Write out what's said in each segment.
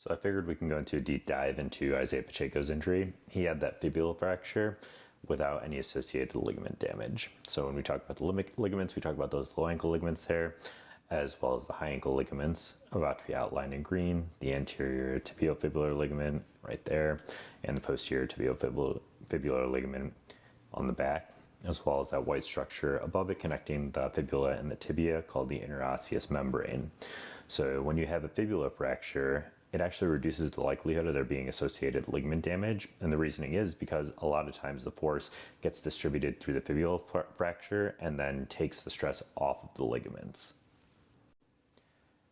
So I figured we can go into a deep dive into Isiah Pacheco's injury. He had that fibula fracture without any associated ligament damage. So when we talk about the ligaments, we talk about those low ankle ligaments there, as well as the high ankle ligaments about to be outlined in green, the anterior tibiofibular ligament right there, and the posterior tibiofibular ligament on the back, as well as that white structure above it connecting the fibula and the tibia called the interosseous membrane. So when you have a fibula fracture, it actually reduces the likelihood of there being associated ligament damage. And the reasoning is because a lot of times the force gets distributed through the fibula fracture and then takes the stress off of the ligaments.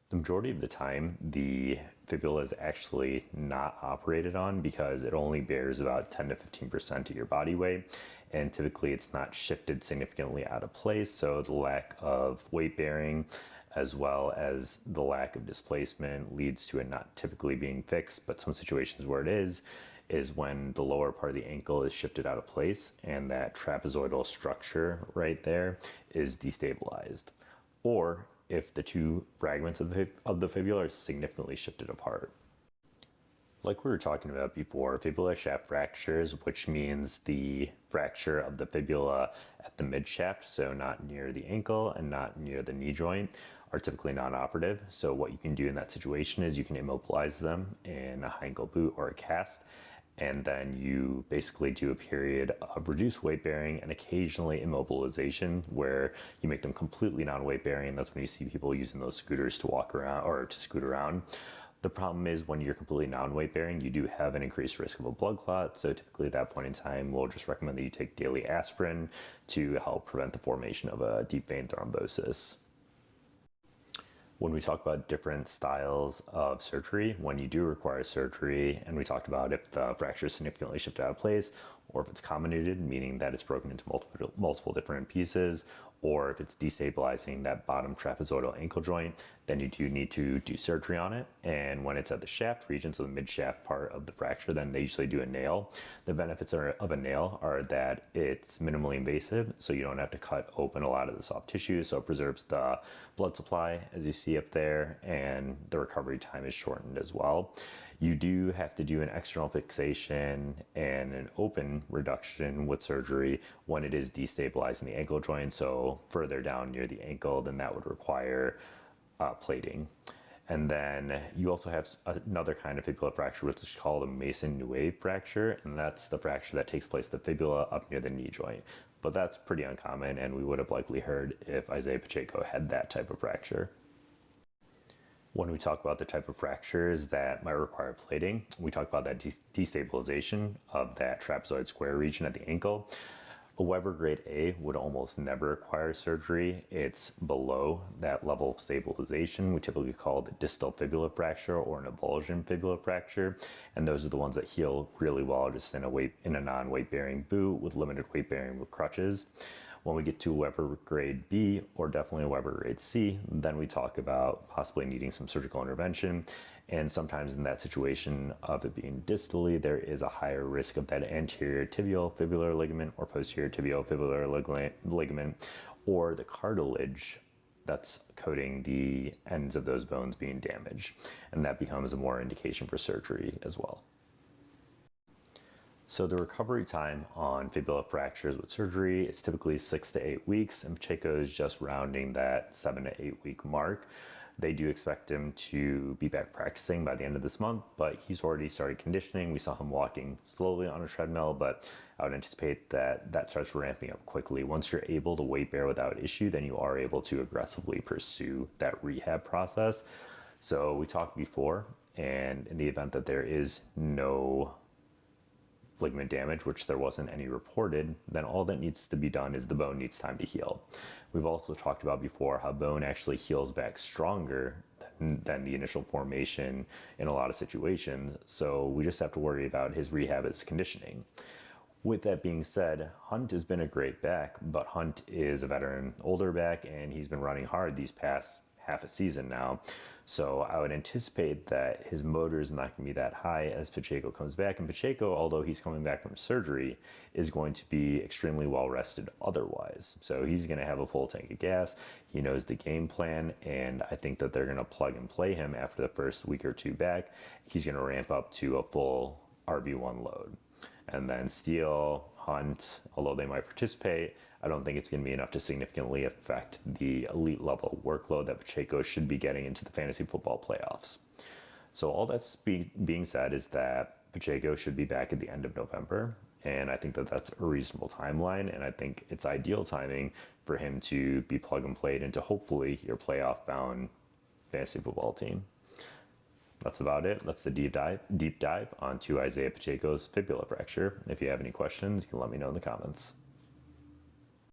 The majority of the time, the fibula is actually not operated on because it only bears about 10 to 15% of your body weight. And typically it's not shifted significantly out of place. So the lack of weight bearing as well as the lack of displacement leads to it not typically being fixed. But some situations where it is when the lower part of the ankle is shifted out of place and that trapezoidal structure right there is destabilized. Or if the two fragments of the fibula are significantly shifted apart. Like we were talking about before, fibula shaft fractures, which means the fracture of the fibula at the midshaft, so not near the ankle and not near the knee joint, are typically non-operative. So what you can do in that situation is you can immobilize them in a high ankle boot or a cast, and then you basically do a period of reduced weight bearing and occasionally immobilization where you make them completely non-weight bearing. That's when you see people using those scooters to walk around or to scoot around. The problem is when you're completely non-weight bearing, you do have an increased risk of a blood clot. So typically at that point in time, we'll just recommend that you take daily aspirin to help prevent the formation of a deep vein thrombosis. When we talk about different styles of surgery, when you do require surgery, and we talked about if the fracture is significantly shifted out of place, or if it's comminuted, meaning that it's broken into multiple different pieces, or if it's destabilizing that bottom trapezoidal ankle joint, then you do need to do surgery on it. And when it's at the shaft region, so the mid-shaft part of the fracture, then they usually do a nail. The benefits of a nail are that it's minimally invasive, so you don't have to cut open a lot of the soft tissue, so it preserves the blood supply, as you see up there, and the recovery time is shortened as well. You do have to do an external fixation and an open reduction with surgery when it is destabilizing the ankle joint. So further down near the ankle, then that would require plating. And then you also have another kind of fibula fracture, which is called a Mason-Neuve fracture. And that's the fracture that takes place at the fibula up near the knee joint. But that's pretty uncommon, and we would have likely heard if Isiah Pacheco had that type of fracture. When we talk about the type of fractures that might require plating, we talk about that destabilization of that trapezoid square region at the ankle. A Weber grade A would almost never require surgery. It's below that level of stabilization. We typically call it distal fibula fracture or an avulsion fibula fracture. And those are the ones that heal really well just in a non-weight bearing boot with limited weight bearing with crutches. When we get to Weber grade B or definitely a Weber grade C, then we talk about possibly needing some surgical intervention. And sometimes in that situation of it being distally, there is a higher risk of that anterior tibiofibular ligament or posterior tibiofibular ligament or the cartilage that's coating the ends of those bones being damaged. And that becomes a more indication for surgery as well. So the recovery time on fibula fractures with surgery is typically 6 to 8 weeks, and Pacheco is just rounding that 7 to 8 week mark. They do expect him to be back practicing by the end of this month, but he's already started conditioning. We saw him walking slowly on a treadmill, but I would anticipate that that starts ramping up quickly. Once you're able to weight bear without issue, then you are able to aggressively pursue that rehab process. So we talked before, and in the event that there is no ligament damage, which there wasn't any reported, then all that needs to be done is the bone needs time to heal. We've also talked about before how bone actually heals back stronger than the initial formation in a lot of situations. So we just have to worry about his rehab as conditioning. With that being said, Hunt has been a great back, but Hunt is a veteran, older back, and he's been running hard these past half a season now. So I would anticipate that his motor is not going to be that high as Pacheco comes back. And Pacheco, although he's coming back from surgery, is going to be extremely well rested otherwise. So he's going to have a full tank of gas. He knows the game plan, and I think that they're going to plug and play him after the first week or two back. He's going to ramp up to a full RB1 load. And then Steele, Hunt, although they might participate, I don't think it's going to be enough to significantly affect the elite level workload that Pacheco should be getting into the fantasy football playoffs. So all that's being said is that Pacheco should be back at the end of November. And I think that that's a reasonable timeline. And I think it's ideal timing for him to be plug and played into hopefully your playoff bound fantasy football team. That's about it. That's the deep dive onto Isiah Pacheco's fibula fracture. If you have any questions, you can let me know in the comments.